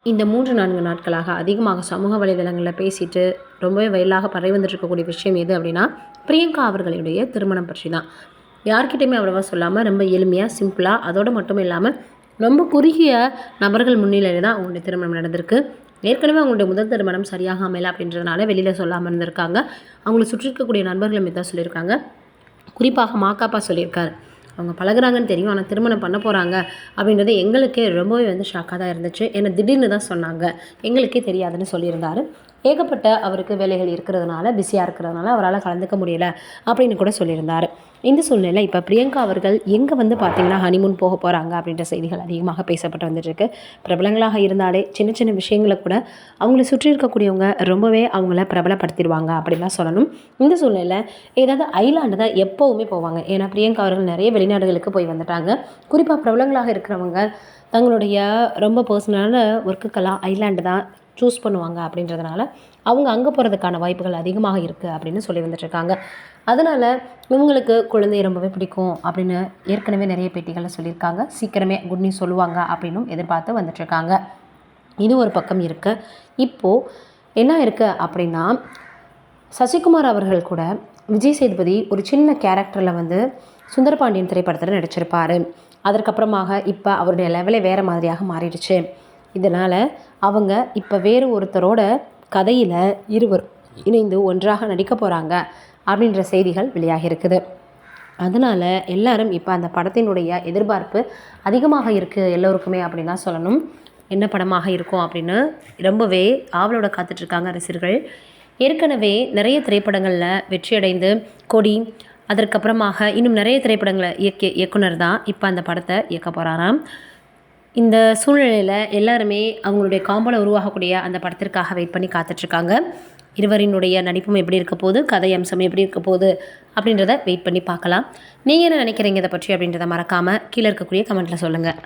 இந்த 3-4 நாட்களாக அதிகமாக சமூக வலைதளங்களில் பேசிட்டு ரொம்பவே வயலாக பரவி வந்துட்டுருக்கக்கூடிய விஷயம் எது அப்படின்னா, பிரியங்கா அவர்களுடைய திருமணம் பற்றி தான். யார்கிட்டையுமே அவ்வளவா சொல்லாமல் ரொம்ப எளிமையாக, சிம்பிளாக, அதோடு மட்டும் இல்லாமல் ரொம்ப குறுகிய நபர்கள் முன்னிலையில் தான் அவங்களுடைய திருமணம் நடந்திருக்கு. ஏற்கனவே அவங்களுடைய முதல் திருமணம் சரியாக அமையல அப்படின்றதுனால வெளியில் சொல்லாமல் இருந்திருக்காங்க. அவங்களை சுற்றி இருக்கக்கூடிய நண்பர்களும் இதான் சொல்லியிருக்காங்க. குறிப்பாக மாக்காப்பா சொல்லியிருக்காரு, அவங்க பழகுறாங்கன்னு தெரியும், ஆனால் திருமணம் பண்ண போகிறாங்க அப்படின்றது எங்களுக்கே ரொம்பவே ஷாக்காக தான் இருந்துச்சு. ஏன்னா திடீர்னு தான் சொன்னாங்க, எங்களுக்கே தெரியாதுன்னு சொல்லியிருந்தார். ஏகப்பட்ட அவருக்கு வேலைகள் இருக்கிறதுனால, பிஸியாக இருக்கிறதுனால அவரால் கலந்துக்க முடியல அப்படின்னு கூட சொல்லியிருந்தார். இந்த சூழ்நிலை இப்போ பிரியங்கா அவர்கள் எங்கே பார்த்திங்கன்னா ஹனிமூன் போக போகிறாங்க அப்படின்ற செய்திகள் அதிகமாக பேசப்பட்டு வந்துட்டுருக்கு. பிரபலங்களாக இருந்தாலே சின்ன சின்ன விஷயங்களை கூட அவங்கள சுற்றி இருக்கக்கூடியவங்க ரொம்பவே அவங்கள பிரபலப்படுத்திடுவாங்க அப்படின்லாம் சொல்லணும். இந்த சூழ்நிலை ஏதாவது ஐலாண்டு தான் எப்போவுமே போவாங்க. ஏன்னா பிரியங்கா அவர்கள் நிறைய வெளிநாடுகளுக்கு போய் வந்துட்டாங்க. குறிப்பாக பிரபலங்களாக இருக்கிறவங்க தங்களுடைய ரொம்ப பர்சனலான ஒர்க்குக்கெல்லாம் ஐலாண்டு தான் சூஸ் பண்ணுவாங்க அப்படின்றதுனால அவங்க அங்கே போகிறதுக்கான வாய்ப்புகள் அதிகமாக இருக்குது அப்படின்னு சொல்லி வந்துட்டுருக்காங்க. அதனால் இவங்களுக்கு குழந்தை ரொம்பவே பிடிக்கும் அப்படின்னு ஏற்கனவே நிறைய பேட்டிகளில் சொல்லியிருக்காங்க. சீக்கிரமே குட் நியூஸ் சொல்லுவாங்க அப்படின்னும் எதிர்பார்த்து வந்துட்டுருக்காங்க. இது ஒரு பக்கம் இருக்குது. இப்போது என்ன இருக்குது அப்படின்னா, சசிகுமார் அவர்கள் கூட விஜய் சேதுபதி ஒரு சின்ன கேரக்டரில் சுந்தரபாண்டியன் திரைப்படத்தில் நடிச்சிருப்பார். அதற்கப்புறமாக இப்போ அவருடைய லெவலே வேறு மாதிரியாக மாறிடுச்சு. இதனால் அவங்க இப்போ வேறு ஒருத்தரோட கதையில் இருவர் இணைந்து ஒன்றாக நடிக்க போகிறாங்க அப்படின்ற செய்திகள் வெளியாகி இருக்குது. அதனால் எல்லாரும் இப்போ அந்த படத்தினுடைய எதிர்பார்ப்பு அதிகமாக இருக்குது எல்லோருக்குமே அப்படின்னு தான் சொல்லணும். என்ன படமாக இருக்கும் அப்படின்னு ரொம்பவே ஆவலோட காத்துட்ருக்காங்க ரசிகர்கள். ஏற்கனவே நிறைய திரைப்படங்களில் வெற்றியடைந்து கொடி, அதற்கப்புறமாக இன்னும் நிறைய திரைப்படங்களை இயக்குனர் தான் இப்போ அந்த படத்தை இயக்க போகிறாராம். இந்த சூழ்நிலையில் எல்லாருமே அவங்களுடைய காம்போல உருவாகக்கூடிய அந்த படத்திற்காக வெயிட் பண்ணி காத்துட்ருக்காங்க. இருவரினுடைய நடிப்பும் எப்படி இருக்க போகுது, கதை அம்சம் எப்படி இருக்க போகுது அப்படின்றத வெயிட் பண்ணி பார்க்கலாம். நீங்கள் என்ன நினைக்கிறீங்க இதை பற்றி அப்படின்றத மறக்காமல் கீழே இருக்கக்கூடிய கமெண்ட்டில் சொல்லுங்கள்.